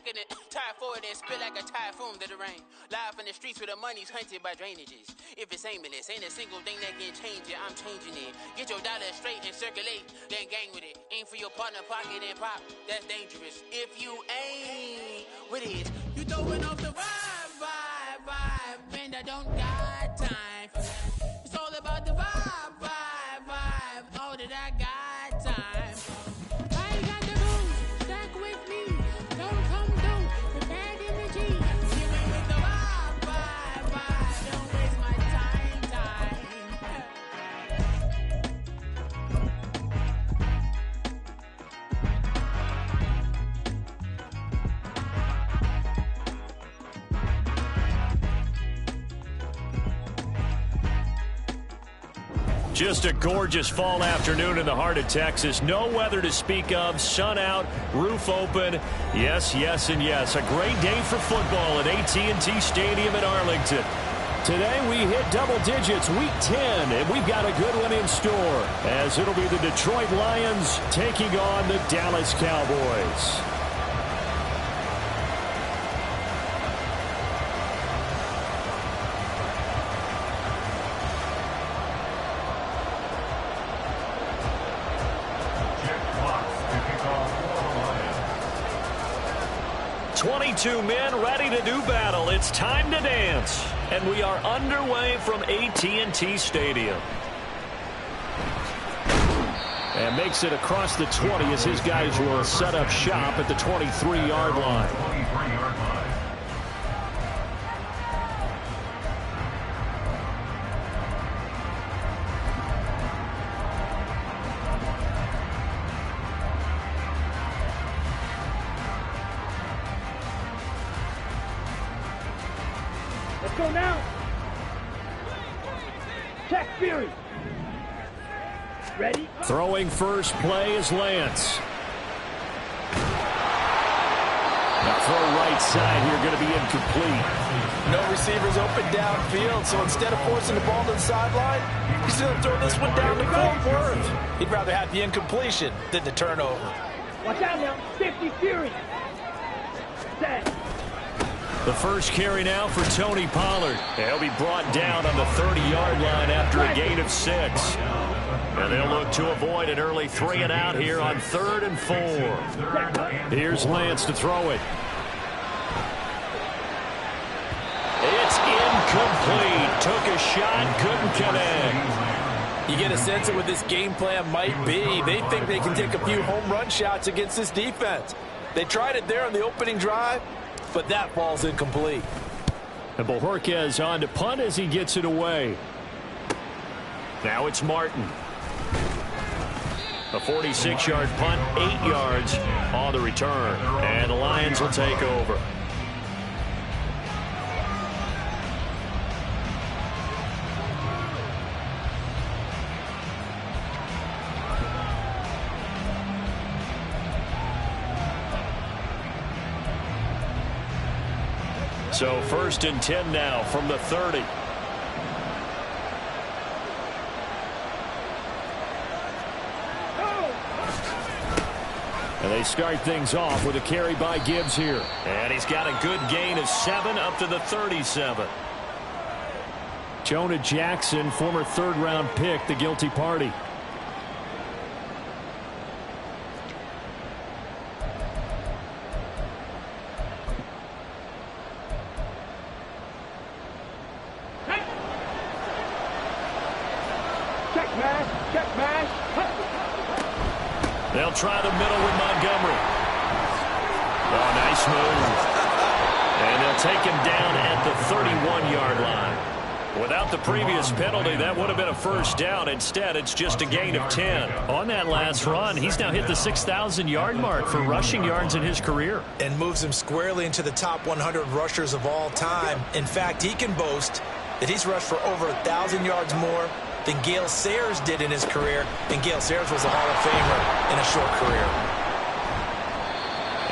looking at tie forward and spit like a typhoon to the rain. Live in the streets where the money's hunted by drainages. If it's aimless, ain't a single thing that can change it. I'm changing it. Get your dollar straight and circulate, then gang with it. Aim for your partner pocket and pop. That's dangerous. If you ain't with it, you throwing off the vibe, and I don't got time for that. It's all about the vibe. All that I got time. I ain't got the rules. Stack with me. Don't come through. The bad energy. You ain't with the vibe. Don't waste my time. Just a gorgeous fall afternoon in the heart of Texas. No weather to speak of. Sun out, roof open. Yes, yes, and yes. A great day for football at AT&T Stadium in Arlington. Today we hit double digits, week 10, and we've got a good one in store, as it'll be the Detroit Lions taking on the Dallas Cowboys. Two men ready to do battle. It's time to dance. And we are underway from AT&T Stadium. And makes it across the 20 as his guys will set up shop at the 23-yard line. Go now. Check Fury. Ready? Throwing first play is Lance. Now throw right side here, going to be incomplete. No receivers open downfield, so instead of forcing the ball to the sideline, he's going to throw this one down to Fort Worth. He'd rather have the incompletion than the turnover. Watch out now. 50 Fury. Set. The first carry now for Tony Pollard. He'll be brought down on the 30-yard line after a gain of 6. And they'll look to avoid an early 3 and out here on 3rd and 4. Here's Lance to throw it. It's incomplete. Took a shot, couldn't connect. You get a sense of what this game plan might be. They think they can take a few home run shots against this defense. They tried it there on the opening drive, but that ball's incomplete. And Bojorquez on to punt as he gets it away. Now it's Martin. A 46-yard punt, 8 yards on the return. And the Lions will take over. So 1st and 10 now from the 30. And they start things off with a carry by Gibbs here. And he's got a good gain of 7 up to the 37. Jonah Jackson, former 3rd-round pick, the guilty party. They'll try the middle with Montgomery. Oh, nice move. And they'll take him down at the 31-yard line. Without the previous penalty, that would have been a first down. Instead, it's just a gain of 10. On that last run, he's now hit the 6,000-yard mark for rushing yards in his career. And moves him squarely into the top 100 rushers of all time. In fact, he can boast that he's rushed for over 1,000 yards more than Gale Sayers did in his career, and Gale Sayers was a Hall of Famer in a short career.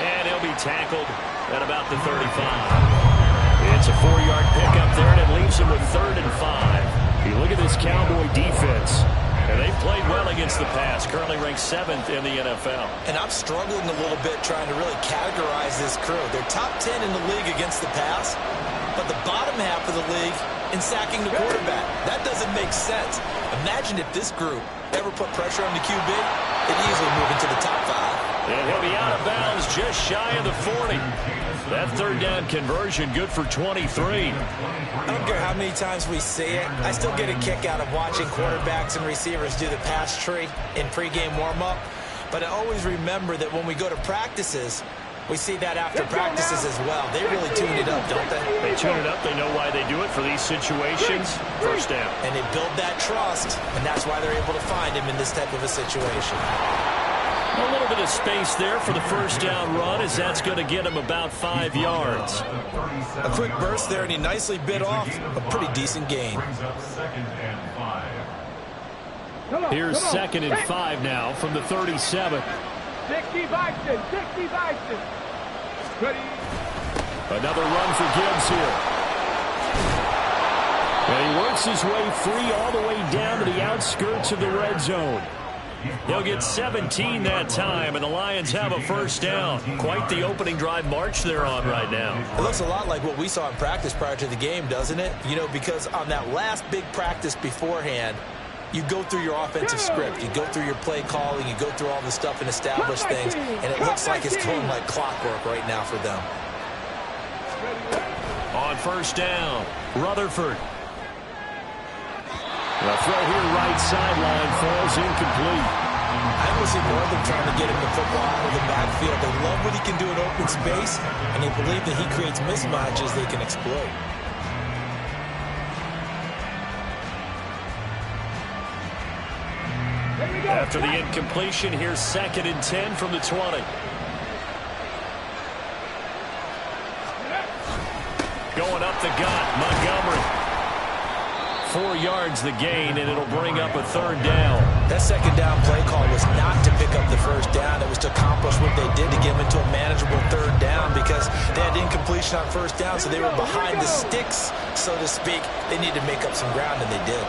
And he'll be tackled at about the 35. It's a 4-yard pickup there, and it leaves him with 3rd and 5. You look at this Cowboy defense. And they've played well against the pass, currently ranked 7th in the NFL. And I'm struggling a little bit trying to really categorize this crew. They're top 10 in the league against the pass, but the bottom half of the league in sacking the quarterback. That doesn't make sense. Imagine if this group ever put pressure on the QB, they'd easily move into the top 5. And he'll be out of bounds just shy of the 40. That third down conversion good for 23. I don't care how many times we see it. I still get a kick out of watching quarterbacks and receivers do the pass tree in pregame warm-up. But I always remember that when we go to practices, we see that after practices as well. They really tune it up, don't they? They tune it up. They know why they do it for these situations. First down. And they build that trust, and that's why they're able to find him in this type of a situation. A little bit of space there for the first down run, as that's going to get him about 5 yards. A quick burst there, and he nicely bit off a pretty decent gain. Here's 2nd and 5 now from the 37. 60 Bison, 60 Bison. Ready. Another run for Gibbs here. And he works his way free all the way down to the outskirts of the red zone. He'll get 17 that time, and the Lions have a first down. Quite the opening drive march they're on right now. It looks a lot like what we saw in practice prior to the game, doesn't it? You know, because on that last big practice beforehand, you go through your offensive script. You go through your play calling. You go through all the stuff and establish things. And it looks like it's going like clockwork right now for them. On first down, Rutherford. The throw here right sideline falls incomplete. I almost see more of them trying to get him the football out of the backfield. They love what he can do in open space, and they believe that he creates mismatches they can exploit. After the incompletion, here's 2nd and 10 from the 20. Going up the gut, Montgomery. 4 yards the gain, and it'll bring up a third down. That second down play call was not to pick up the first down. It was to accomplish what they did to get them into a manageable third down because they had incompletion on first down, so they were behind the sticks, so to speak. They needed to make up some ground, and they did.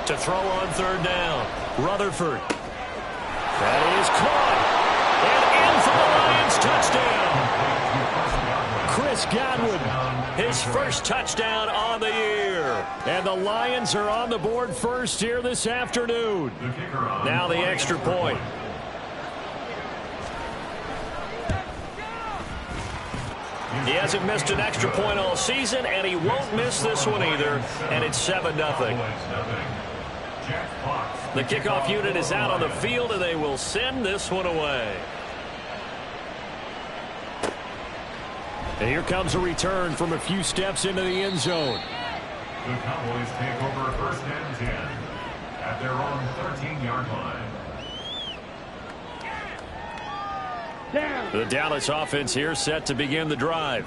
To throw on third down, Rutherford. That is caught. And in for the Lions, touchdown. Chris Godwin, his first touchdown on the year. And the Lions are on the board first here this afternoon. Now the extra point. He hasn't missed an extra point all season, and he won't miss this one either. And it's 7-0. The kickoff unit is out on the field, and they will send this one away. And here comes a return from a few steps into the end zone. The Cowboys take over 1st and 10 at their own 13-yard line. The Dallas offense here set to begin the drive.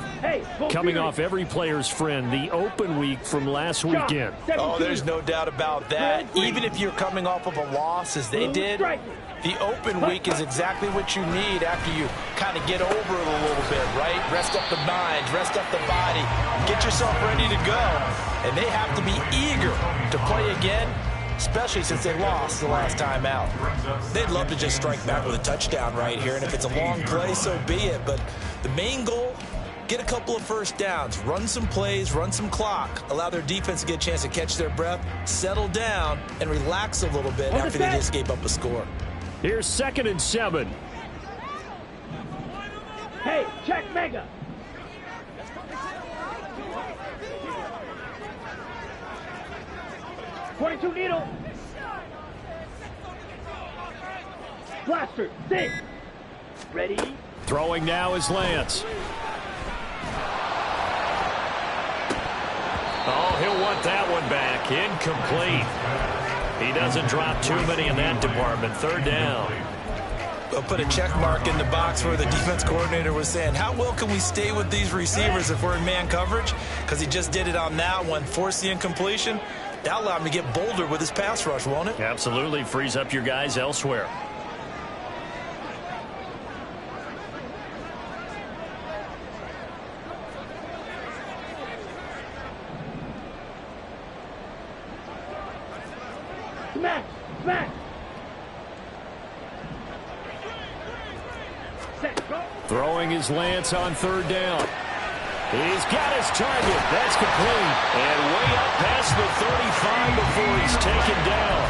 Coming off every player's friend, the open week from last weekend. Oh, there's no doubt about that. Even if you're coming off of a loss as they did, the open week is exactly what you need after you kind of get over it a little bit, right? Rest up the mind, rest up the body, get yourself ready to go. And they have to be eager to play again, especially since they lost the last time out. They'd love to just strike back with a touchdown right here, and if it's a long play, so be it. But the main goal, get a couple of first downs, run some plays, run some clock, allow their defense to get a chance to catch their breath, settle down, and relax a little bit after they just gave up a score. Here's 2nd and 7. Hey, check Mega. .22 needle. Blaster, 6. Ready. Throwing now is Lance. Oh, he'll want that one back. Incomplete. He doesn't drop too many in that department. Third down. We'll put a check mark in the box where the defense coordinator was saying, how well can we stay with these receivers if we're in man coverage? Because he just did it on that one, forced the incompletion. That'll allow him to get bolder with his pass rush, won't it? Absolutely. Frees up your guys elsewhere. Smash! Smash! Set, go! Throwing his Lance on third down. He's got his target. That's complete. And way up past the 35 before he's taken down.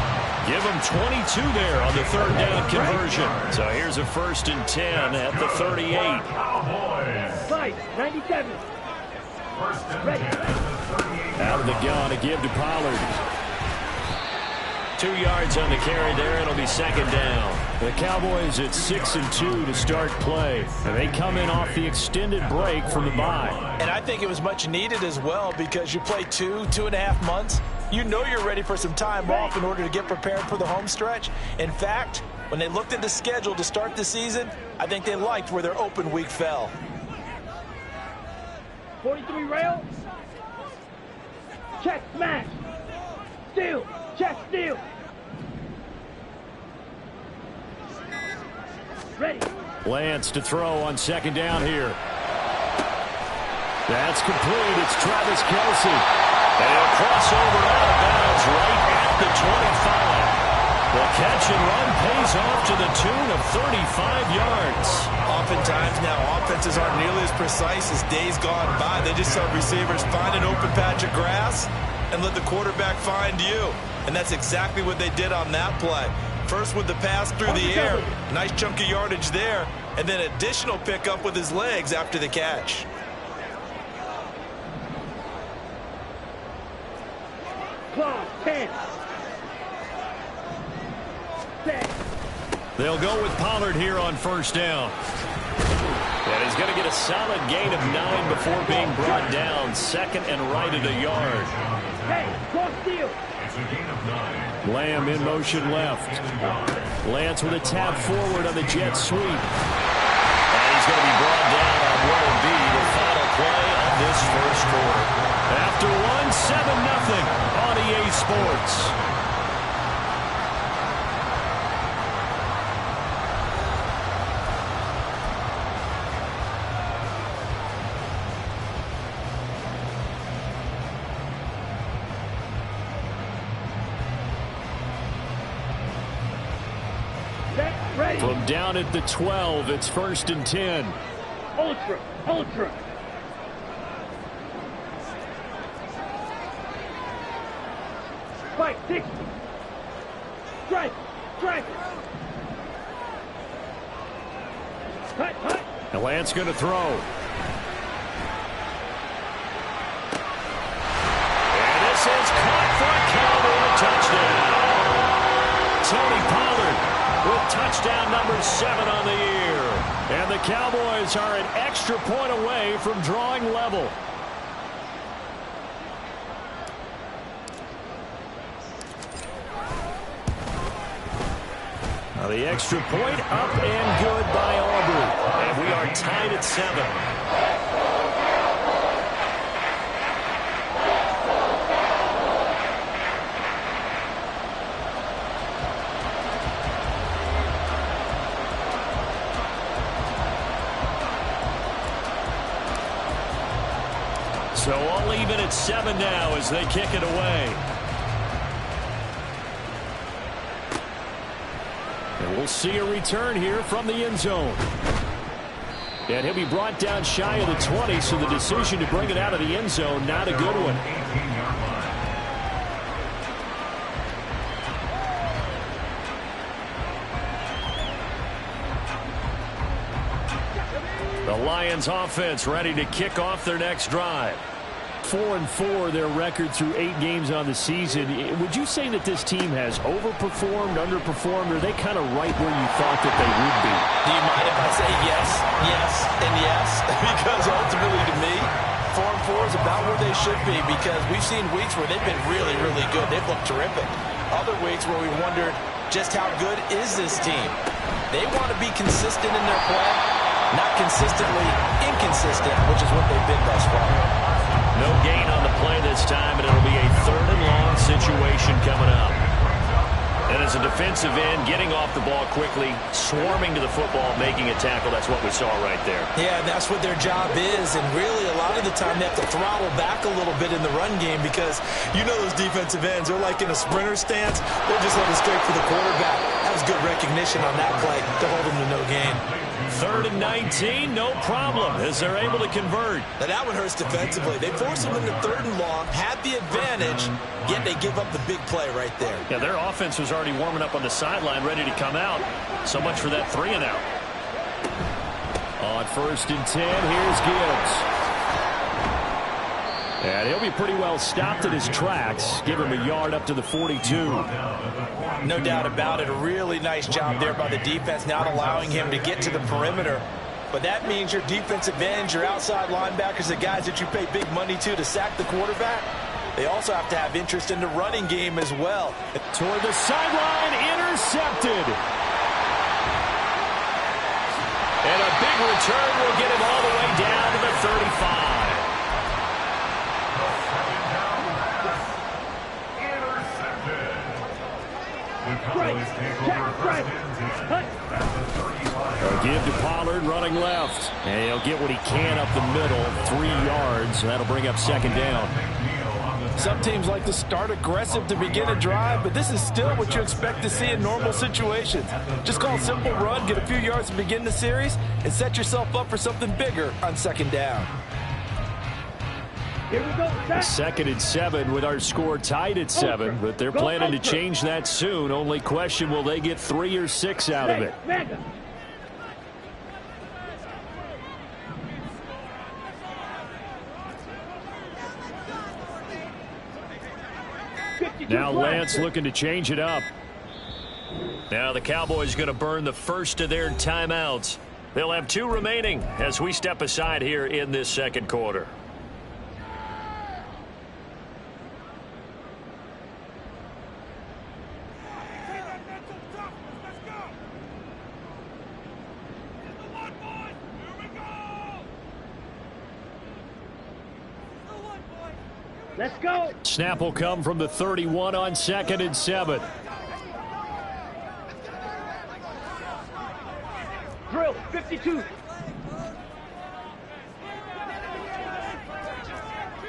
Give him 22 there on the third down conversion. So here's a 1st and 10 at the 38. Fight, 97. First and 10 at the 38. Out of the gun to give to Pollard. 2 yards on the carry there. It'll be 2nd down. The Cowboys at 6-2 to start play. And they come in off the extended break from the bye. And I think it was much needed as well because you play 2.5 months. You know you're ready for some time off in order to get prepared for the home stretch. In fact, when they looked at the schedule to start the season, I think they liked where their open week fell. 43 rail. Check, smash. Steal, check, steal. Ready. Lance to throw on 2nd down here. That's complete. It's Travis Kelce. And he'll cross over out of bounds right at the 25. The catch and run pays off to the tune of 35 yards. Oftentimes now offenses aren't nearly as precise as days gone by. They just have receivers find an open patch of grass and let the quarterback find you. And that's exactly what they did on that play. First with the pass through the air, nice chunk of yardage there, and then additional pickup with his legs after the catch. Claw, 10. Set. They'll go with Pollard here on 1st down. And he's going to get a solid gain of 9 before being brought down. 2nd and right at a yard. Hey, cross steal. It's a gain of 9. Lamb in motion left. Lance with a tap forward on the jet sweep. And he's going to be brought down on what will be the final play of this first quarter. After one, 7-0 on EA Sports. Ready. From down at the 12, it's 1st and 10. Ultra, ultra. Fight, 60. Strike, strike. Cut, cut. And Lance going to throw. And this is caught for a Cowboy touchdown. Tony Pollard with touchdown number 7 on the year. And the Cowboys are an extra point away from drawing level. Now the extra point up and good by Aubrey. And we are tied at 7. So all even at 7 now as they kick it away. And we'll see a return here from the end zone. And he'll be brought down shy of the 20, so the decision to bring it out of the end zone, not a good one. The Lions offense ready to kick off their next drive. 4-4 their record through 8 games on the season. Would you say that this team has overperformed, underperformed, or are they kind of right where you thought that they would be? Do you mind if I say yes, yes, and yes? Because ultimately to me, 4-4 is about where they should be because we've seen weeks where they've been really, really good. They've looked terrific. Other weeks where we wondered just how good is this team. They want to be consistent in their play, not consistently inconsistent, which is what they've been thus far. No gain on the play this time, and it'll be a 3rd and long situation coming up. And as a defensive end, getting off the ball quickly, swarming to the football, making a tackle, that's what we saw right there. Yeah, that's what their job is, and really a lot of the time they have to throttle back a little bit in the run game because you know those defensive ends, they're like in a sprinter stance. They're just heading straight for the quarterback. That was good recognition on that play to hold them to no gain. 3rd and 19, no problem, as they're able to convert. Now that one hurts defensively. They force them into 3rd and long, had the advantage, yet they give up the big play right there. Yeah, their offense was already warming up on the sideline, ready to come out. So much for that 3 and out. On 1st and 10, here's Gibbs. And he'll be pretty well stopped at his tracks. Give him a yard up to the 42. No doubt about it. A really nice job there by the defense, not allowing him to get to the perimeter. But that means your defensive ends, your outside linebackers, the guys that you pay big money to sack the quarterback, they also have to have interest in the running game as well. Toward the sideline, intercepted. And a big return will get him all the way down to the 35. They'll give to Pollard running left. And he'll get what he can up the middle, 3 yards. That'll bring up 2nd down. Some teams like to start aggressive to begin a drive, but this is still what you expect to see in normal situations. Just call a simple run, get a few yards to begin the series, and set yourself up for something bigger on 2nd down. Here we go. 2nd and 7 with our score tied at 7, but they're planning to change that soon. Only question, will they get 3 or 6 out of it? Now Lance looking to change it up. Now the Cowboys going to burn the first of their timeouts. They'll have 2 remaining as we step aside here in this 2nd quarter. Let's go. Snap will come from the 31 on 2nd and 7. Drill, 52.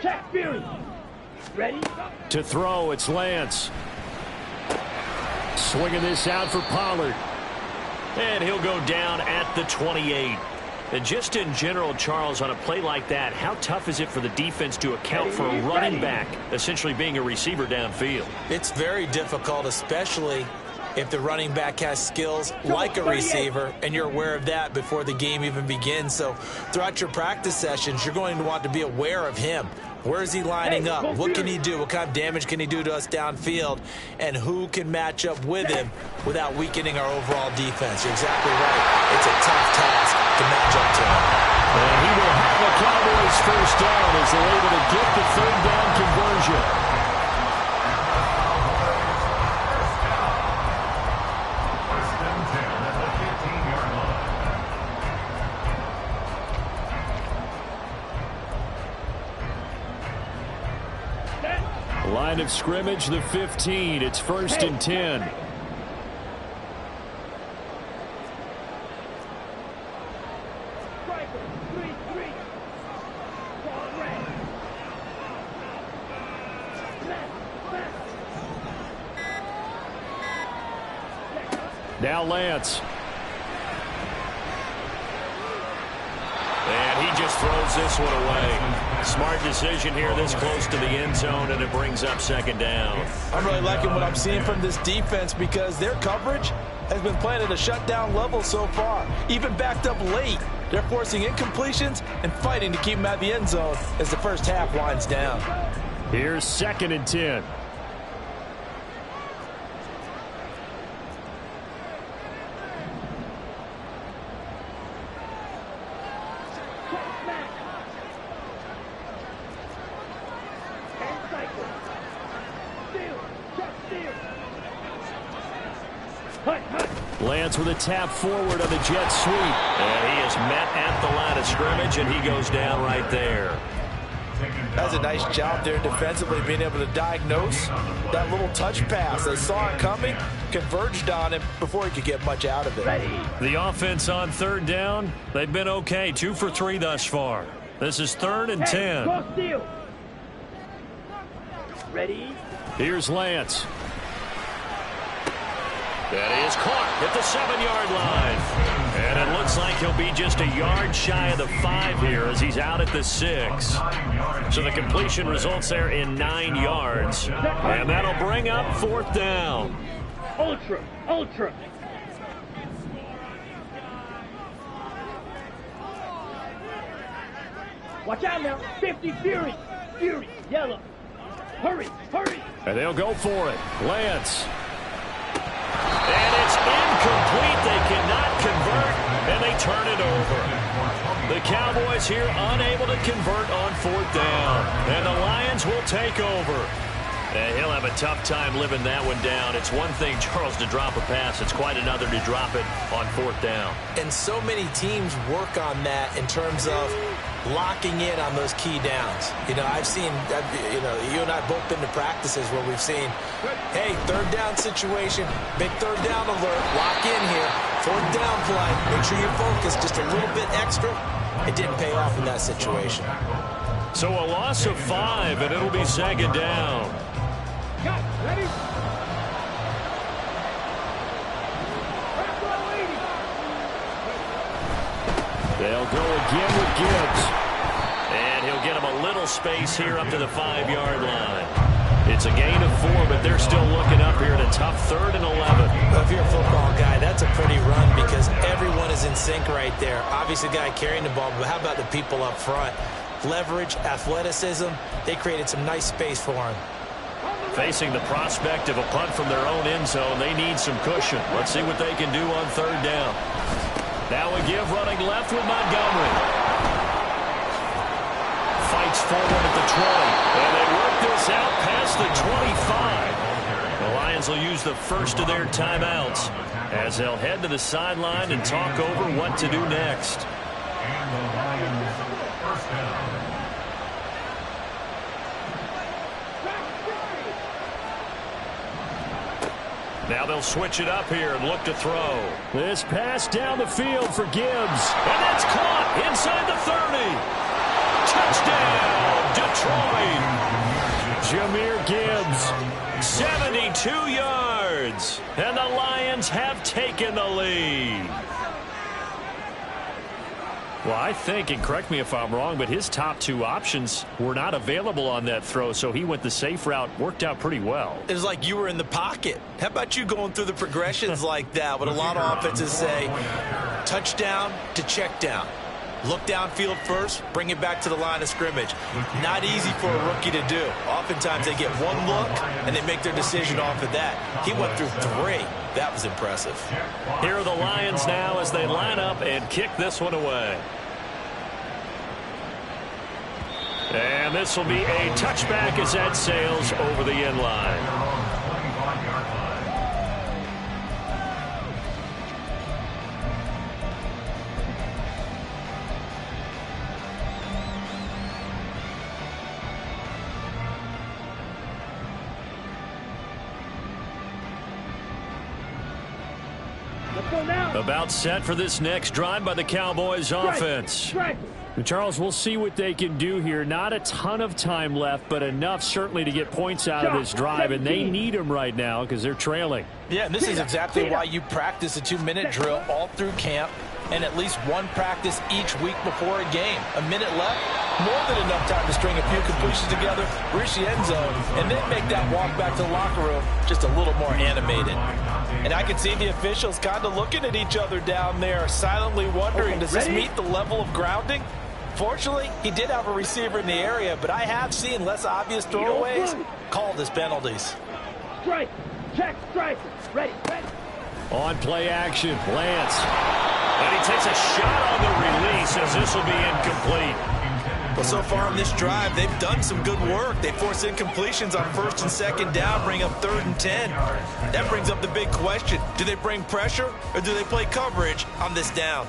Check, Fury. Ready? To throw, it's Lance. Swinging this out for Pollard. And he'll go down at the 28. And just in general, Charles, on a play like that, how tough is it for the defense to account for a running back essentially being a receiver downfield? It's very difficult, especially if the running back has skills like a receiver, and you're aware of that before the game even begins. So throughout your practice sessions, you're going to want to be aware of him. Where is he lining up? What can he do? What kind of damage can he do to us downfield? And who can match up with him without weakening our overall defense? You're exactly right. It's a tough task to match up to him. And he will have a Cowboys first down as they're able to get the 3rd down conversion. Line of scrimmage, the 15. It's 1st and 10. Now Lance. And he just throws this one away. Smart decision here this close to the end zone, and it brings up 2nd down. I'm really liking what I'm seeing from this defense because their coverage has been playing at a shutdown level so far. Even backed up late, they're forcing incompletions and fighting to keep them at the end zone as the first half winds down. Here's 2nd and 10. Lance with a tap forward on the jet sweep. And he is met at the line of scrimmage, and he goes down right there. That's a nice job there defensively, being able to diagnose that little touch pass. They saw it coming, converged on him before he could get much out of it. The offense on third down, they've been okay. 2 for 3 thus far. This is 3rd and 10. Go steal. Ready? Here's Lance. That is caught at the 7-yard line. And it looks like he'll be just a yard shy of the 5 here as he's out at the 6. So the completion results there in 9 yards. And that'll bring up 4th down. Ultra. Watch out now. 50 Fury. Yellow. Hurry. And they'll go for it. Lance. And it's incomplete. They cannot convert, and they turn it over. The Cowboys here unable to convert on 4th down. And the Lions will take over. And he'll have a tough time living that one down. It's one thing, Charles, to drop a pass. It's quite another to drop it on 4th down. And so many teams work on that in terms of locking in on those key downs. I've seen, you and I both been to practices where we've seen, hey, 3rd down situation, big 3rd down alert, lock in here, 4th down play, make sure you're focused just a little bit extra. It didn't pay off in that situation. So a loss of 5, and it'll be 2nd down. Ready? They'll go again with Gibbs. And he'll get him a little space here up to the 5-yard line. It's a gain of 4, but they're still looking up here at a tough 3rd and 11. Well, if you're a football guy, that's a pretty run because everyone is in sync right there. Obviously, the guy carrying the ball, but how about the people up front? Leverage, athleticism, they created some nice space for him. Facing the prospect of a punt from their own end zone, they need some cushion. Let's see what they can do on 3rd down. Now a give running left with Montgomery. Fights forward at the 20. And they work this out past the 25. The Lions will use the first of their timeouts as they'll head to the sideline and talk over what to do next. And the Lions first down. Now they'll switch it up here and look to throw. This pass down the field for Gibbs. And that's caught inside the 30. Touchdown, Detroit. Jahmyr Gibbs, 72 yards. And the Lions have taken the lead. Well, I think, and correct me if I'm wrong, but his top 2 options were not available on that throw, so he went the safe route. Worked out pretty well. It was like you were in the pocket. How about you going through the progressions like that? What a lot of offenses say, touchdown to check down. Look downfield first, bring it back to the line of scrimmage. Not easy for a rookie to do. Oftentimes they get one look, and they make their decision off of that. He went through 3. That was impressive. Here are the Lions now as they line up and kick this one away. And this will be a touchback as that sails over the end line. About set for this next drive by the Cowboys offense. Charles, we'll see what they can do here. Not a ton of time left, but enough certainly to get points out of this drive, and they need them right now because they're trailing. Yeah, and this is exactly why you practice a 2-minute drill all through camp and at least one practice each week before a game. A minute left, more than enough time to string a few completions together, reach the end zone, and then make that walk back to the locker room just a little more animated. And I can see the officials kind of looking at each other down there, silently wondering, does this meet the level of grounding? Fortunately, he did have a receiver in the area, but I have seen less obvious throwaways called as penalties. Strike, check, strike, ready. On play action, Lance. And he takes a shot on the release as this will be incomplete. Well, so far in this drive, they've done some good work. They force incompletions on 1st and 2nd down, bring up 3rd and 10. That brings up the big question. Do they bring pressure or do they play coverage on this down?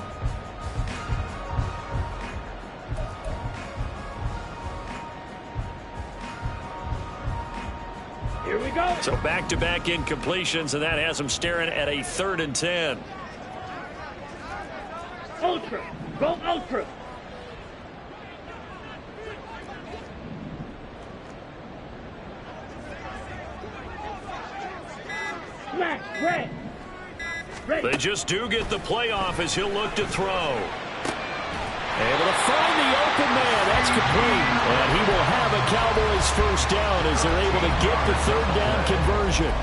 Here we go. So back-to-back incompletions, and that has them staring at a 3rd and 10. Ultra. Go ultra. Smash. Red. Ready. They just do get the playoff as he'll look to throw. Able to find the open man. That's complete. And he will have a Cowboys first down as they're able to get the 3rd down conversion.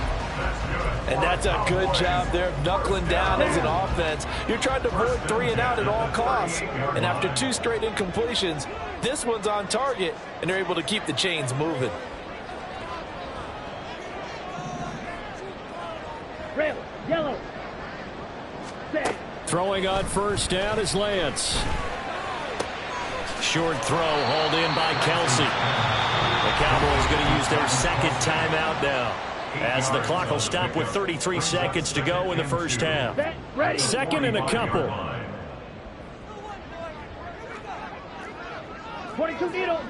And that's a good job there of knuckling down as an offense. You're trying to avoid 3 and out at all costs. And after 2 straight incompletions, this one's on target, and they're able to keep the chains moving. Red. Yellow. Set. Throwing on first down is Lance. Short throw hauled in by Kelsey. The Cowboys going to use their 2nd timeout now, as the clock will stop with 33 seconds to go in the first half. 2nd and a couple. 22 needle.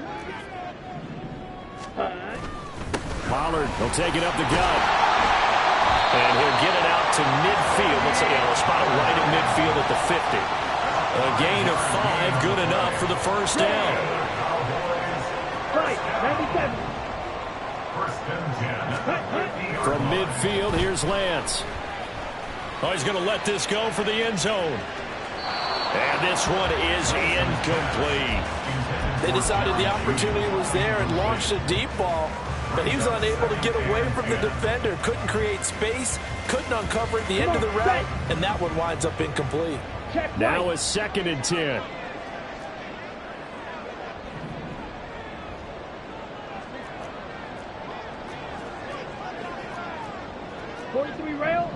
Pollard will take it up the gut. And he'll get it out to midfield. Let's say a spot right at midfield at the 50. A gain of 5, good enough for the first down. Right, 97. From midfield, here's Lance. Oh, he's going to let this go for the end zone. And this one is incomplete. They decided the opportunity was there and launched a deep ball, but he was unable to get away from the defender. Couldn't create space, couldn't uncover at the end of the route, and that one winds up incomplete. Now a 2nd and 10. Rail.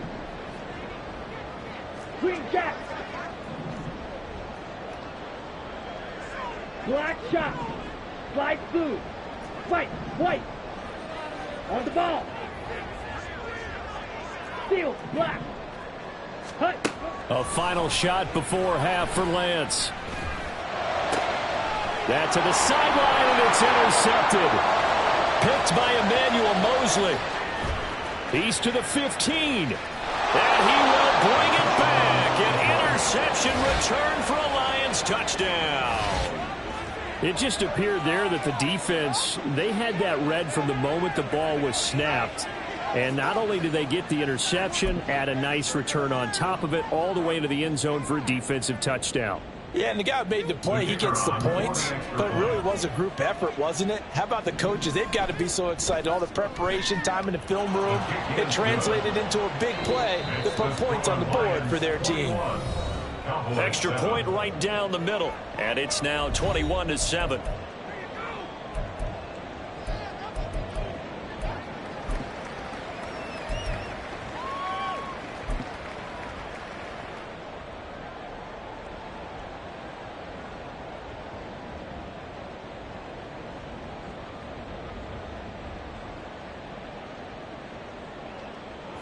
Green jack. Black shot. Slide through. White. White. On the ball. Steal. Black. Hut. A final shot before half for Lance. That to the sideline, and it's intercepted. Picked by Emmanuel Mosley. He's to the 15. And he will bring it back. An interception return for a Lions touchdown. It just appeared there that the defense, they had that read from the moment the ball was snapped. And not only did they get the interception, add a nice return on top of it, all the way into the end zone for a defensive touchdown. Yeah, and the guy who made the play, he gets the points, but it really was a group effort, wasn't it? How about the coaches? They've got to be so excited. All the preparation time in the film room, it translated into a big play that put points on the board for their team. Extra point right down the middle, and it's now 21-7.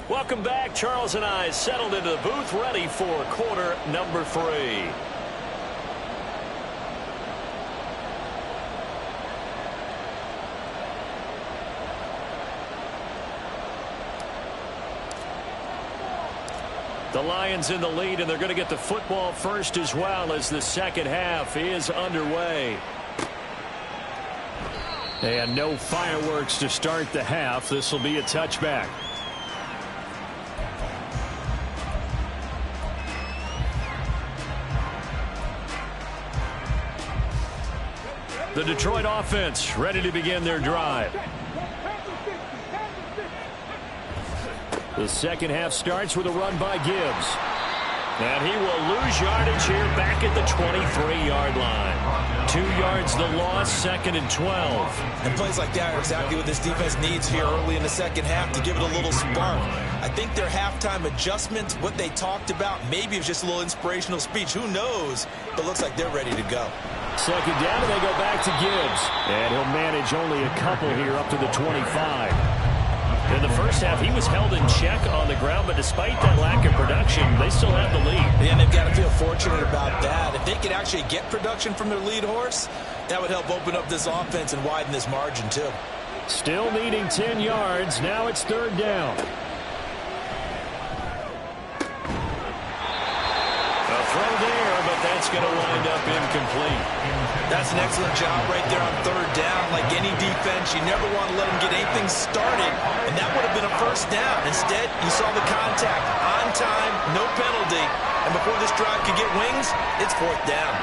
Welcome back. Charles and I settled into the booth, ready for quarter number 3. The Lions in the lead, and they're going to get the football first as well as the second half is underway. And no fireworks to start the half. This will be a touchback. The Detroit offense ready to begin their drive. The second half starts with a run by Gibbs. And he will lose yardage here back at the 23-yard line. 2 yards the loss, 2nd and 12. And plays like that are exactly what this defense needs here early in the second half to give it a little spark. I think their halftime adjustment, what they talked about, maybe it was just a little inspirational speech. Who knows? But looks like they're ready to go. Second down, and they go back to Gibbs. And he'll manage only a couple here up to the 25. In the first half, he was held in check on the ground, but despite that lack of production, they still have the lead. And they've got to feel fortunate about that. If they could actually get production from their lead horse, that would help open up this offense and widen this margin, too. Still needing 10 yards. Now it's third down. A throw there, but that's going to wind up incomplete. That's an excellent job right there on third down. Like any defense, you never want to let them get anything started, and that would have been a first down. Instead, you saw the contact on time, no penalty, and before this drive could get wings, it's fourth down.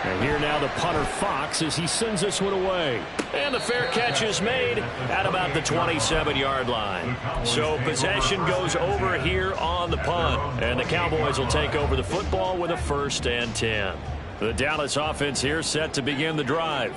And here now the punter Fox as he sends this one away. And the fair catch is made at about the 27-yard line. So possession goes over here on the punt. And the Cowboys will take over the football with a 1st and 10. The Dallas offense here set to begin the drive.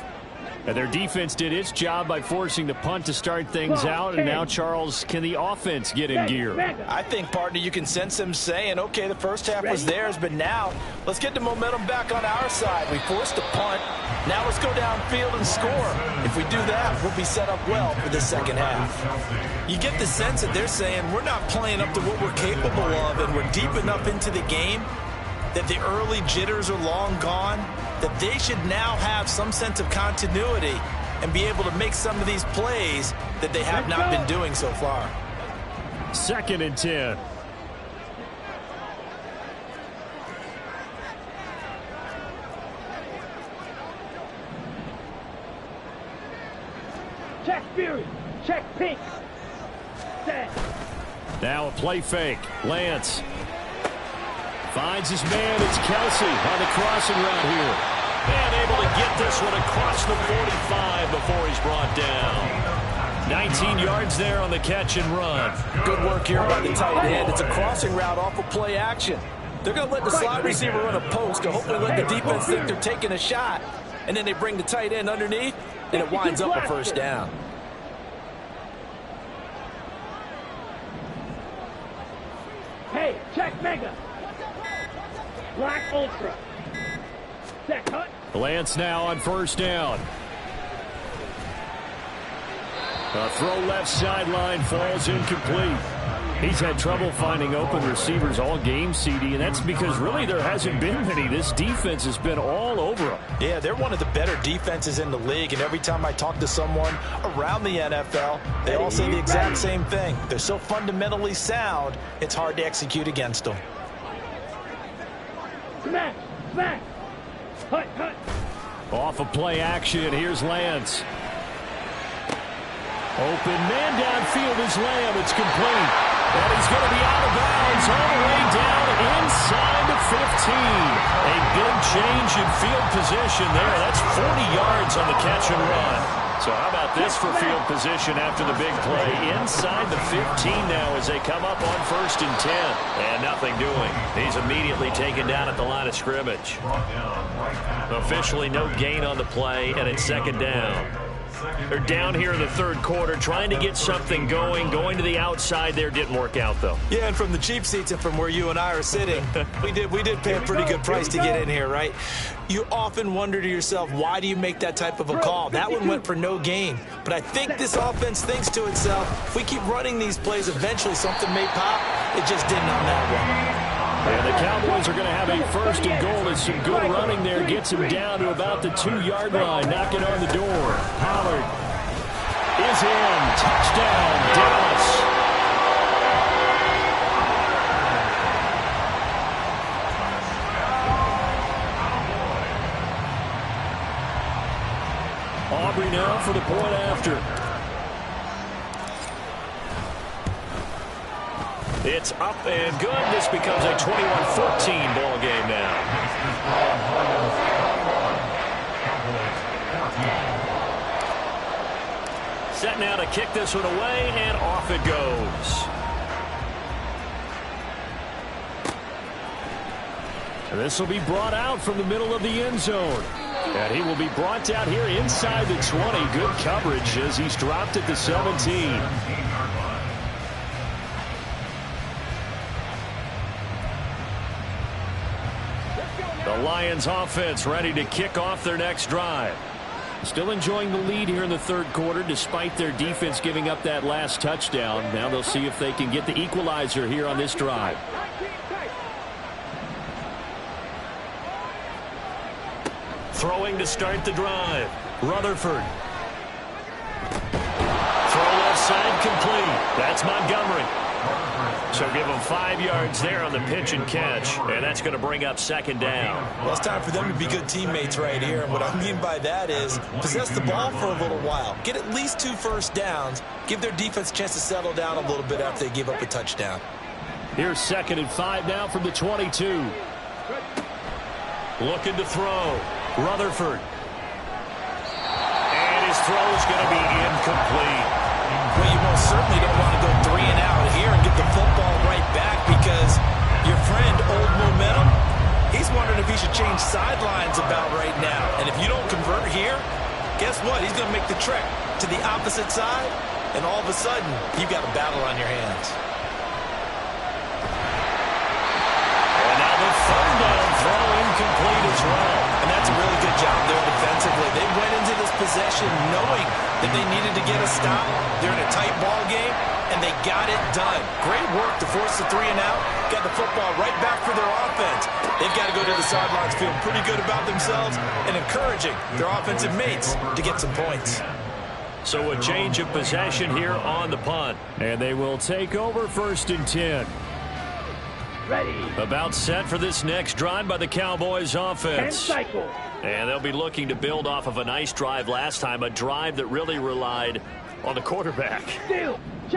And their defense did its job by forcing the punt to start things out. And now, Charles, can the offense get in gear? I think, partner, you can sense them saying, okay, the first half was theirs, but now let's get the momentum back on our side. We forced a punt. Now let's go downfield and score. If we do that, we'll be set up well for the second half. You get the sense that they're saying we're not playing up to what we're capable of, and we're deep enough into the game that the early jitters are long gone, that they should now have some sense of continuity and be able to make some of these plays that they have not been doing so far. 2nd and 10. Check Fury. Check Pink. Set. Now a play fake. Lance finds his man. It's Kelsey on the crossing route here. And able to get this one across the 45 before he's brought down. 19 yards there on the catch and run. Good work here by the tight end. It's a crossing route off of play action. They're going to let the slot receiver run a post to hopefully let the defense think they're taking a shot. And then they bring the tight end underneath, and it winds up a first down. Hey, check Mega. Black Ultra. Set cut. Lance now on first down. A throw left sideline falls incomplete. He's had trouble finding open receivers all game, CD, and that's because really there hasn't been many. This defense has been all over them. Yeah, they're one of the better defenses in the league, and every time I talk to someone around the NFL, they all say the exact same thing. They're so fundamentally sound, it's hard to execute against them. Smash! Smash! Hut! Hut! Off of play action, here's Lance. Open man downfield is Lamb. It's complete. And he's going to be out of bounds all the way down inside the 15. A big change in field position there. That's 40 yards on the catch and run. So how about this for field position after the big play? Inside the 15 now as they come up on 1st and 10. And nothing doing. He's immediately taken down at the line of scrimmage. Officially no gain on the play, and it's 2nd down. They're down here in the 3rd quarter, trying to get something going. Going to the outside there didn't work out, though. Yeah, and from the cheap seats and from where you and I are sitting, we did pay a pretty good price to get in here, right? You often wonder to yourself, why do you make that type of a call? That one went for no gain. But I think this offense thinks to itself, if we keep running these plays, eventually something may pop. It just didn't on that one. And the Cowboys are going to have a 1st and goal. It's some good running there. Gets him down to about the 2-yard line. Knocking on the door. Pollard is in. Touchdown, Dallas. Aubrey now for the point after. It's up and good. This becomes a 21-14 ball game now. Set now to kick this one away, and off it goes. And this will be brought out from the middle of the end zone. And he will be brought down here inside the 20. Good coverage as he's dropped at the 17. The Lions offense ready to kick off their next drive. Still enjoying the lead here in the 3rd quarter despite their defense giving up that last touchdown. Now they'll see if they can get the equalizer here on this drive. Throwing to start the drive. Rutherford. side complete. That's Montgomery. So give them 5 yards there on the pitch and catch, and that's going to bring up second down. Well, it's time for them to be good teammates right here. And what I mean by that is possess the ball for a little while. Get at least 2 first downs. Give their defense a chance to settle down a little bit after they give up a touchdown. Here's 2nd and 5 now from the 22. Looking to throw. Rutherford. And his throw is going to be incomplete. Well, you most certainly don't want to go 3 and out here and get the football right back because your friend, Old Momentum, he's wondering if he should change sidelines about right now. And if you don't convert here, guess what? He's going to make the trek to the opposite side, and all of a sudden, you've got a battle on your hands. And now the 3rd down throw incomplete as well. And that's a really good job there defensively. They went into this possession knowing that they needed to get a stop. They're in a tight ball game, and they got it done. Great work to force the 3 and out. Got the football right back for their offense. They've got to go to the sidelines feeling pretty good about themselves and encouraging their offensive mates to get some points. So a change of possession here on the punt. And they will take over 1st and 10. Ready. About set for this next drive by the Cowboys offense. 10 cycles. And they'll be looking to build off of a nice drive last time, a drive that really relied on the quarterback.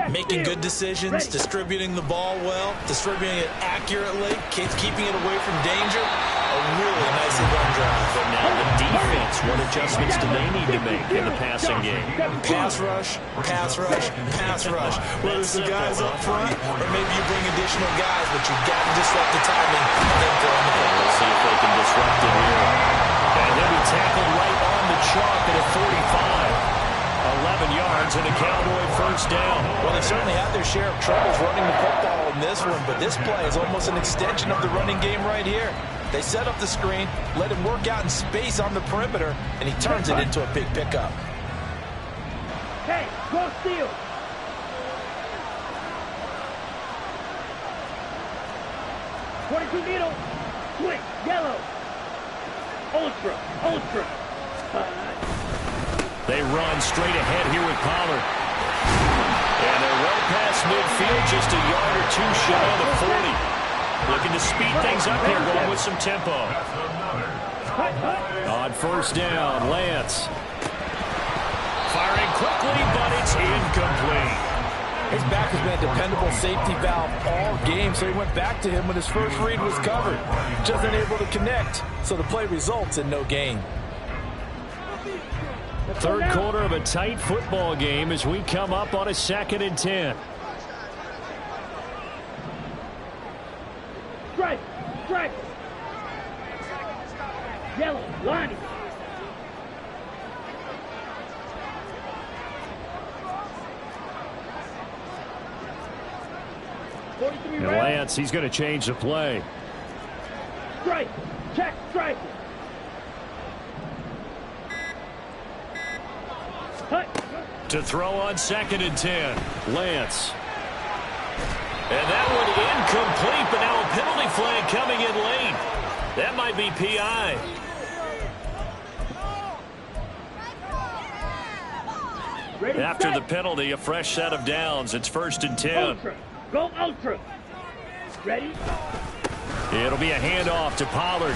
Making good decisions, distributing the ball well, distributing it accurately, keeping it away from danger. A really nicely run drive. But now the defense, what adjustments do they need to make in the passing game? Pass rush, pass rush, pass rush. Whether it's the guys up front or maybe you bring additional guys, but you've got to disrupt the timing and then throw in the football. Let's see if they can disrupt it here. And he'll be tackled right on the chalk at a 45. 11 yards and a Cowboy 1st down. Well, they certainly had their share of troubles running the football in this one, but this play is almost an extension of the running game right here. They set up the screen, let him work out in space on the perimeter, and he turns it into a big pickup. Hey, go steal. .22 needle. Swing. Yellow. Ultra. They run straight ahead here with Pollard. And they're well past midfield, just a yard or 2 shy of the 40. Looking to speed things up here, going with some tempo. On 1st down, Lance. Firing quickly, but it's incomplete. His back has been a dependable safety valve all game, so he went back to him when his first read was covered. Just unable to connect, so the play results in no gain. 3rd quarter of a tight football game as we come up on a 2nd and 10. Strike. Yellow, Lonnie. And Lance, he's going to change the play. Strike. Check, strike. To throw on 2nd and 10. Lance. And that one incomplete, but now a penalty flag coming in late. That might be PI. After the penalty, a fresh set of downs. It's 1st and 10. Ultra. Go ultra. Ready? It'll be a handoff to Pollard.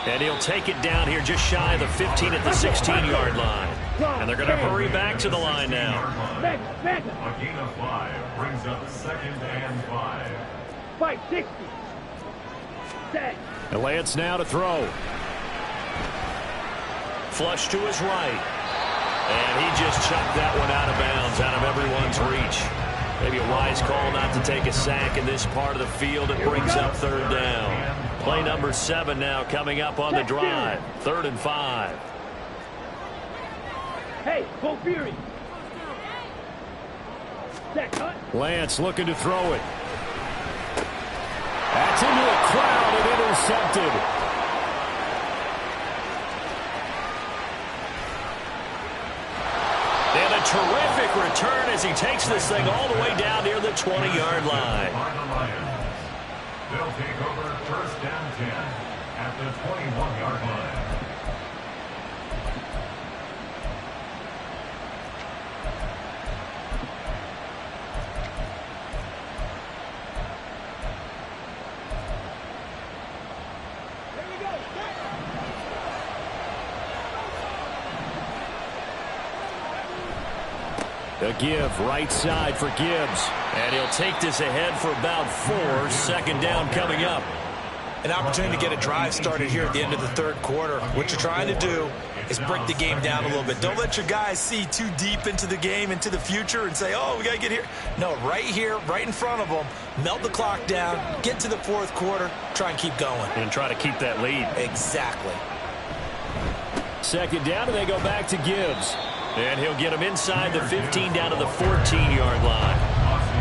And he'll take it down here just shy of the 15 at the 16-yard line. And they're going to hurry back to the line now. A gain of 5 brings up 2nd and 5. 560. Set. And Lance now to throw. Flush to his right. And he just chucked that one out of bounds, out of everyone's reach. Maybe a wise call not to take a sack in this part of the field. It brings up 3rd down. Play number 7 now coming up on the drive. 3rd and 5. Hey, go Fury. Lance looking to throw it. That's into a crowd and intercepted. And a terrific return as he takes this thing all the way down near the 20-yard line. They'll take over 1st and 10 at the 21-yard line. A give right side for Gibbs. And he'll take this ahead for about 4. Second down coming up. An opportunity to get a drive started here at the end of the third quarter. What you're trying to do is break the game down a little bit. Don't let your guys see too deep into the game, into the future, and say, oh, we got to get here. No, right here, right in front of them, melt the clock down, get to the fourth quarter, try and keep going. And try to keep that lead. Exactly. Second down, and they go back to Gibbs. And he'll get him inside the 15 down to the 14-yard line.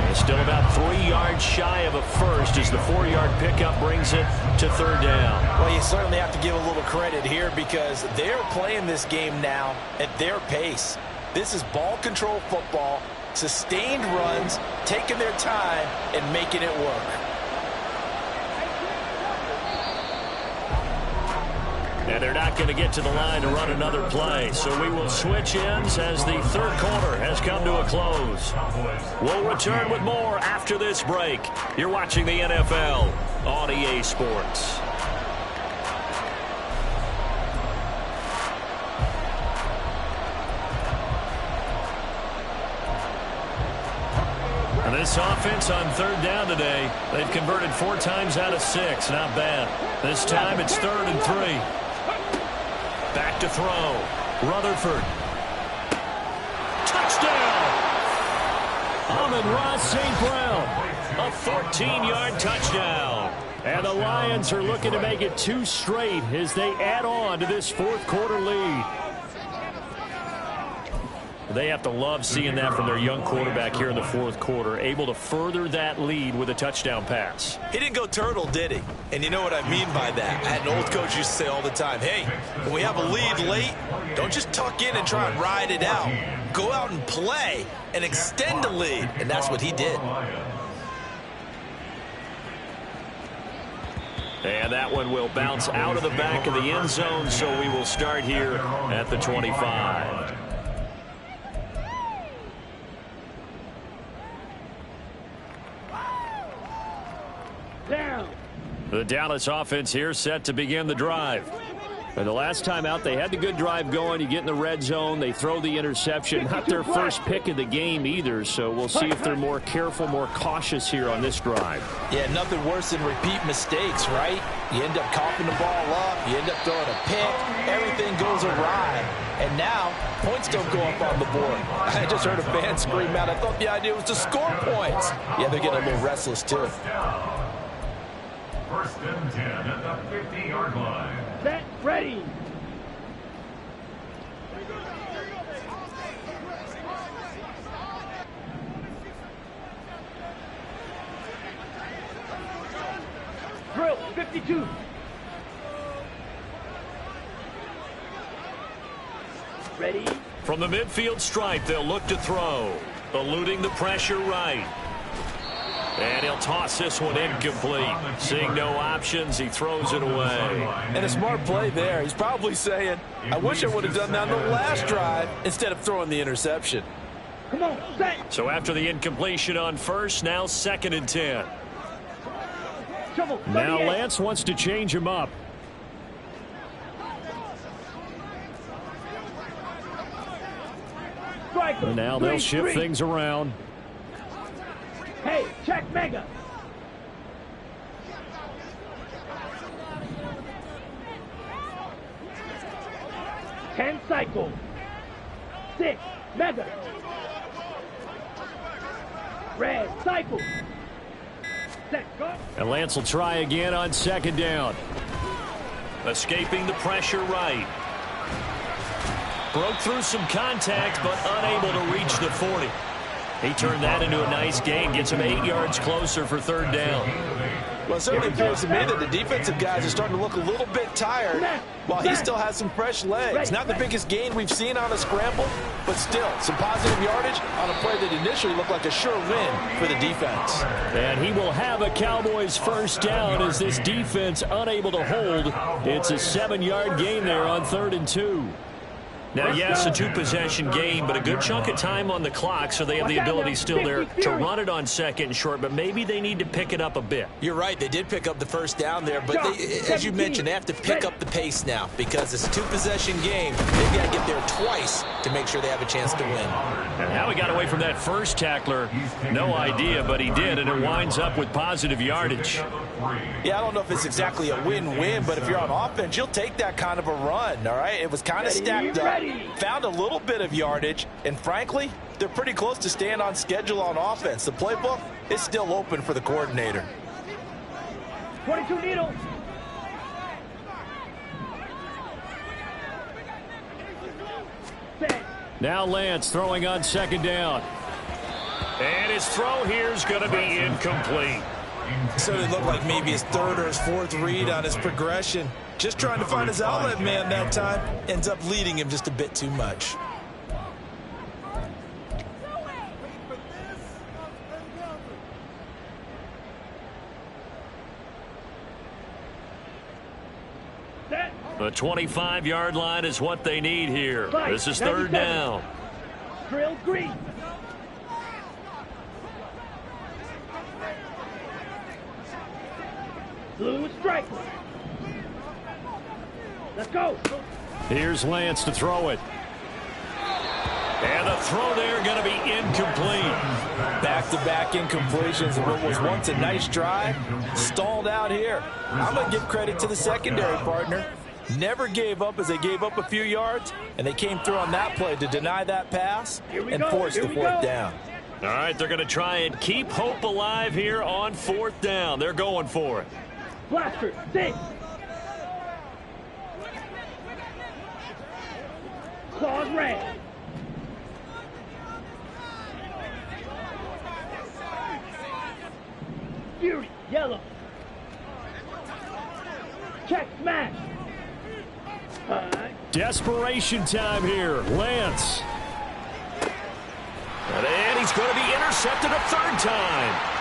And still about 3 yards shy of a first as the 4-yard pickup brings it to third down. Well, you certainly have to give a little credit here because they're playing this game now at their pace. This is ball control football, sustained runs, taking their time and making it work. And they're not going to get to the line to run another play. So we will switch ends as the third quarter has come to a close. We'll return with more after this break. You're watching the NFL on EA Sports. And this offense on third down today, they've converted 4 times out of 6. Not bad. This time it's 3rd and 3. Back to throw. Rutherford. Touchdown! Amon-Ra St. Brown. A 14-yard touchdown. And the Lions are looking to make it 2 straight as they add on to this fourth quarter lead. They have to love seeing that from their young quarterback here in the fourth quarter, able to further that lead with a touchdown pass. He didn't go turtle, did he? And you know what I mean by that. I had an old coach used to say all the time, hey, when we have a lead late, don't just tuck in and try and ride it out. Go out and play and extend the lead. And that's what he did. And that one will bounce out of the back of the end zone, so we will start here at the 25. Down. The Dallas offense here set to begin the drive. And the last time out, they had the good drive going. You get in the red zone, they throw the interception. Not their first pick of the game either, so we'll see if they're more careful, more cautious here on this drive. Yeah, nothing worse than repeat mistakes, right? You end up coughing the ball up, you end up throwing a pick, everything goes awry. And now, points don't go up on the board. I just heard a fan scream out. I thought the idea was to score points. Yeah, they're getting a little restless, too. 1st and 10 at the 50-yard line. Set, ready. Drill, 52. Ready. From the midfield stripe, they'll look to throw. Eluding the pressure right. And he'll toss this one incomplete. Seeing no options, he throws it away. And a smart play there. He's probably saying, I wish I would have done that on the last drive instead of throwing the interception. Come on, set. So after the incompletion on first, now 2nd and 10. Trouble, Now 38. Lance wants to change him up. Strike. And now they'll shift things around. Hey, check mega. Ten cycle. 6 mega. Red cycle. Set, go. And Lance will try again on 2nd down. Escaping the pressure right. Broke through some contact, but unable to reach the 40. He turned that into a nice gain, gets him 8 yards closer for 3rd down. Well, it certainly appears to me that the defensive guys are starting to look a little bit tired while he still has some fresh legs. Not the biggest gain we've seen on a scramble, but still some positive yardage on a play that initially looked like a sure win for the defense. And he will have a Cowboys 1st down as this defense unable to hold. It's a 7-yard gain there on 3rd and 2. Now, yes, a two-possession game, but a good chunk of time on the clock, so they have the ability still there to run it on second and short, but maybe they need to pick it up a bit. You're right. They did pick up the first down there, but as you mentioned, they have to pick up the pace now because it's a two-possession game. They've got to get there twice to make sure they have a chance to win. And how he got away from that first tackler, no idea, but he did, and it winds up with positive yardage. Yeah, I don't know if it's exactly a win-win, but if you're on offense, you'll take that kind of a run, all right? It was kind of stacked up, found a little bit of yardage, and frankly, they're pretty close to staying on schedule on offense. The playbook is still open for the coordinator. 22 needles. Now Lance throwing on second down. And his throw here is going to be incomplete. So it looked like maybe his third or his fourth read on his progression. Just trying to find his outlet man that time. Ends up leading him just a bit too much. The 25-yard line is what they need here. This is third down. Drill green. Blue strike. Let's go. Here's Lance to throw it. And the throw there going to be incomplete. Back-to-back incompletions of what was once a nice drive. Stalled out here. I'm going to give credit to the secondary partner. Never gave up as they gave up a few yards, and they came through on that play to deny that pass and force the fourth down. All right, they're going to try and keep hope alive here on fourth down. They're going for it. Blaster, six. Claws red. Fury, yellow. Check, smash. Desperation time here. Lance. And he's going to be intercepted a third time.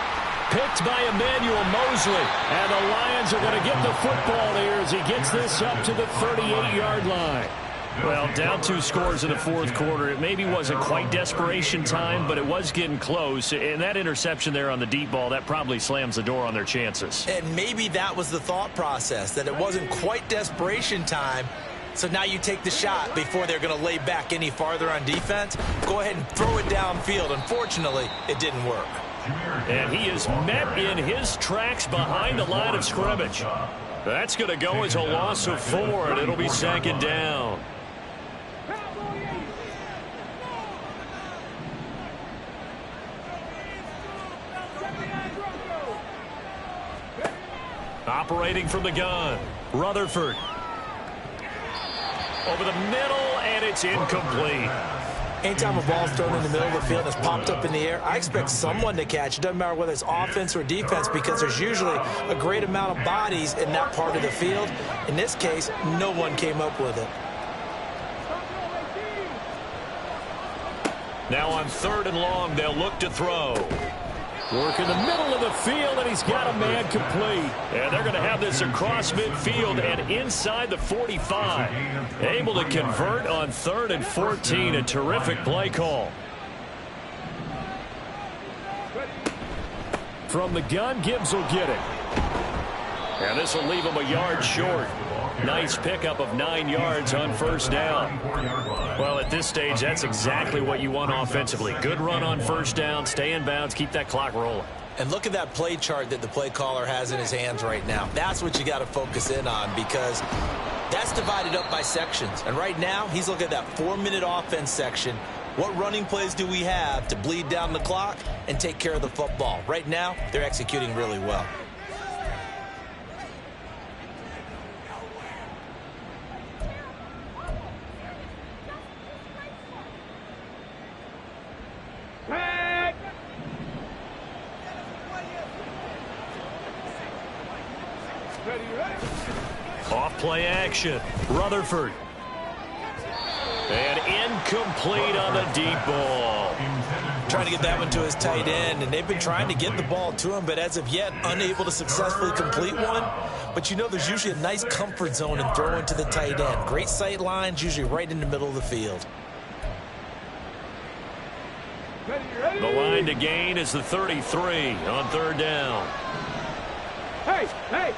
Picked by Emmanuel Mosley. And the Lions are going to get the football here as he gets this up to the 38-yard line. Well, down 2 scores in the fourth quarter. It maybe wasn't quite desperation time, but it was getting close. And that interception there on the deep ball, that probably slams the door on their chances. And maybe that was the thought process, that it wasn't quite desperation time. So now you take the shot before they're going to lay back any farther on defense. Go ahead and throw it downfield. Unfortunately, it didn't work. And he is met in his tracks behind the line of scrimmage. That's going to go as a loss of 4, and it'll be second down. Operating from the gun, Rutherford. Over the middle, and it's incomplete. Anytime a ball's thrown in the middle of the field and it's popped up in the air, I expect someone to catch. It doesn't matter whether it's offense or defense because there's usually a great amount of bodies in that part of the field. In this case, no one came up with it. Now on third and long, they'll look to throw. Work in the middle of the field, and he's got a man complete. And they're going to have this across midfield and inside the 45. Able to convert on 3rd and 14. A terrific play call. From the gun, Gibbs will get it. And this will leave him a yard short. Nice pickup of 9 yards on first down. Well, at this stage, that's exactly what you want offensively. Good run on first down, stay in bounds, keep that clock rolling. And look at that play chart that the play caller has in his hands right now. That's what you got to focus in on because that's divided up by sections. And right now, he's looking at that 4-minute offense section. What running plays do we have to bleed down the clock and take care of the football? Right now, they're executing really well. Off play action. Rutherford. And incomplete on the deep ball. trying to get that one to his tight end, and they've been trying to get the ball to him, but as of yet, unable to successfully complete one. But you know there's usually a nice comfort zone in throwing to the tight end. Great sight lines, usually right in the middle of the field. The line to gain is the 33 on third down. Hey, hey!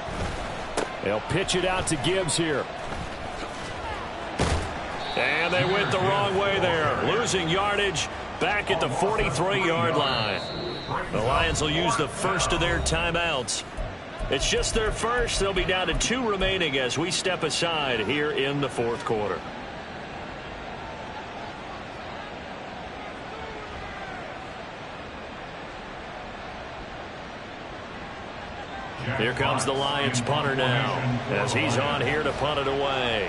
They'll pitch it out to Gibbs here. And they went the wrong way there. Losing yardage back at the 43-yard line. The Lions will use the first of their timeouts. It's just their first. They'll be down to 2 remaining as we step aside here in the fourth quarter. Here comes the Lions punter now as he's on here to punt it away.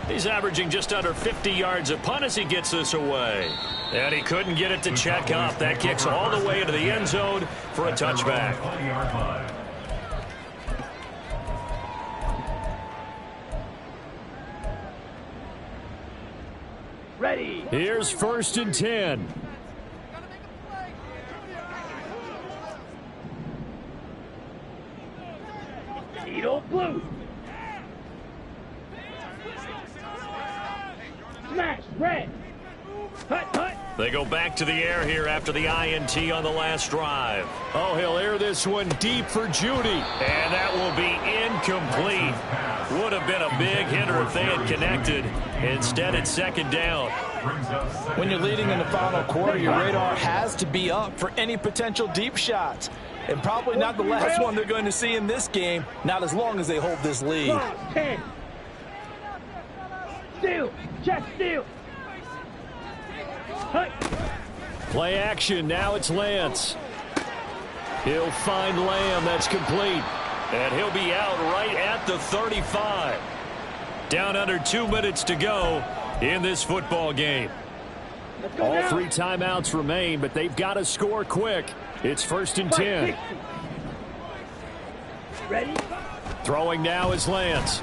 He's averaging just under 50 yards a punt as he gets this away. And he couldn't get it to check up. That kicks all the way into the end zone for a touchback. Ready. Here's 1st and 10. Needle blue. Smash red. Hut, hut. They go back to the air here after the INT on the last drive. Oh, he'll air this one deep for Judy. And that will be incomplete. Would have been a big hitter if they had connected. Instead, it's 2nd down. When you're leading in the final quarter, your radar has to be up for any potential deep shots. And probably not the last one they're going to see in this game, not as long as they hold this lead. 10. Steal. Check steal. Hut. Play action. Now it's Lance. He'll find Lamb. That's complete. And he'll be out right at the 35. Down under 2 minutes to go in this football game. All now. 3 timeouts remain, but they've got to score quick. It's 1st and 10. Ready? Throwing now is Lance.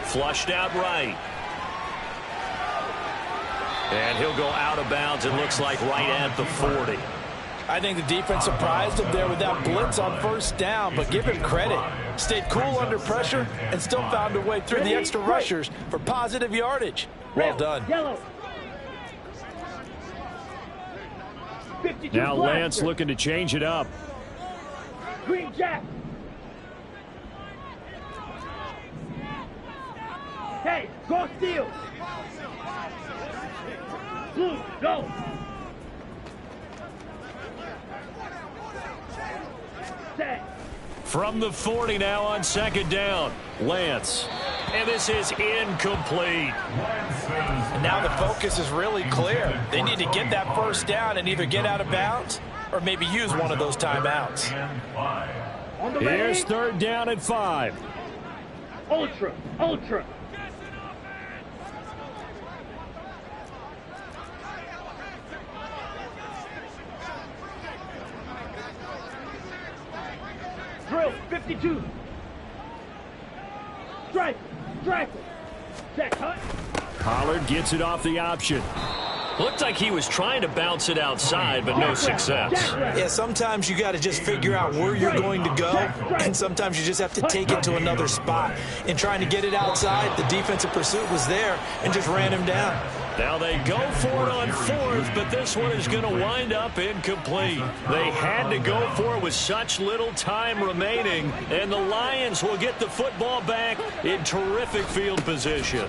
Flushed out right. And he'll go out of bounds, it looks like, right at the 40. I think the defense surprised him there with that blitz on 1st down, but give him credit. Stayed cool under pressure and still found a way through the extra rushers for positive yardage. Well done. Yellow. Now Lance looking to change it up. Green Jack. Hey, go steal. Blue, go. Set. From the 40 now on 2nd down. Lance. And this is incomplete. And now the focus is really clear. They need to get that 1st down and either get out of bounds or maybe use one of those timeouts. Here's 3rd down and 5. Ultra, ultra. Drill, 52. Strike, strike. Check, hut. Pollard gets it off the option. Looked like he was trying to bounce it outside, but no success. Yeah, sometimes you got to just figure out where you're going to go, and sometimes you just have to take it to another spot. In trying to get it outside, the defensive pursuit was there and just ran him down. Now they go for it on 4th, but this one is going to wind up incomplete. They had to go for it with such little time remaining, and the Lions will get the football back in terrific field position.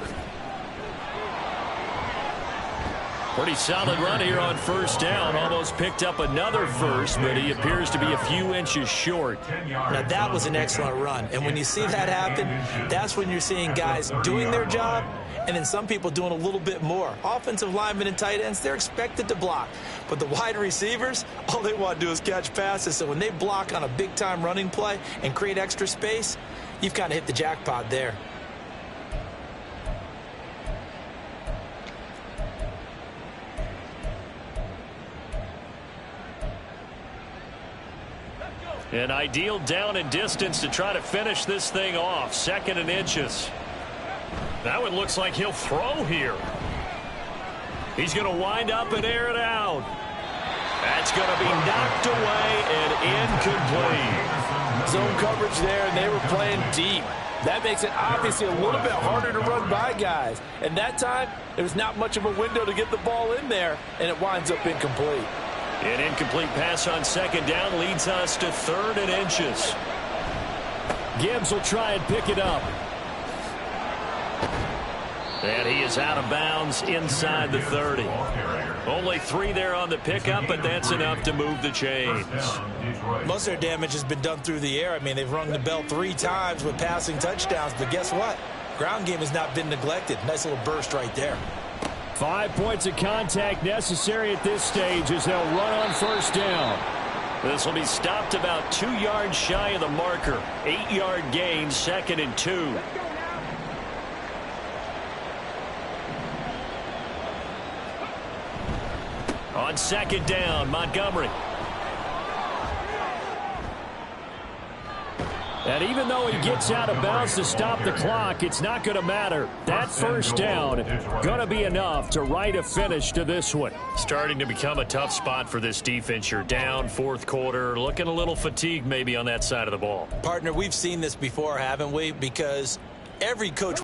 Pretty solid run here on 1st down. Almost picked up another first, but he appears to be a few inches short. Now that was an excellent run, and when you see that happen, that's when you're seeing guys doing their job and then some people doing a little bit more. Offensive linemen and tight ends, they're expected to block. But the wide receivers, all they want to do is catch passes. So when they block on a big-time running play and create extra space, you've kind of hit the jackpot there. An ideal down and distance to try to finish this thing off. 2nd and inches. That one looks like he'll throw here. He's going to wind up and air it out. That's going to be knocked away and incomplete. Zone coverage there, and they were playing deep. That makes it obviously a little bit harder to run by guys. And that time, there was not much of a window to get the ball in there, and it winds up incomplete. An incomplete pass on second down leads us to 3rd and inches. Gibbs will try and pick it up. And he is out of bounds inside the 30. Only 3 there on the pickup, but that's enough to move the chains. Most of their damage has been done through the air. I mean, they've rung the bell 3 times with passing touchdowns, but guess what? Ground game has not been neglected. Nice little burst right there. 5 points of contact necessary at this stage as they'll run on 1st down. This will be stopped about 2 yards shy of the marker. 8-yard gain, 2nd and 2. On 2nd down, Montgomery. And even though he gets out of bounds to stop the clock, it's not going to matter. That 1st down going to be enough to write a finish to this one. Starting to become a tough spot for this defense. You're down 4th quarter, looking a little fatigued maybe on that side of the ball. Partner, we've seen this before, haven't we? Because every coach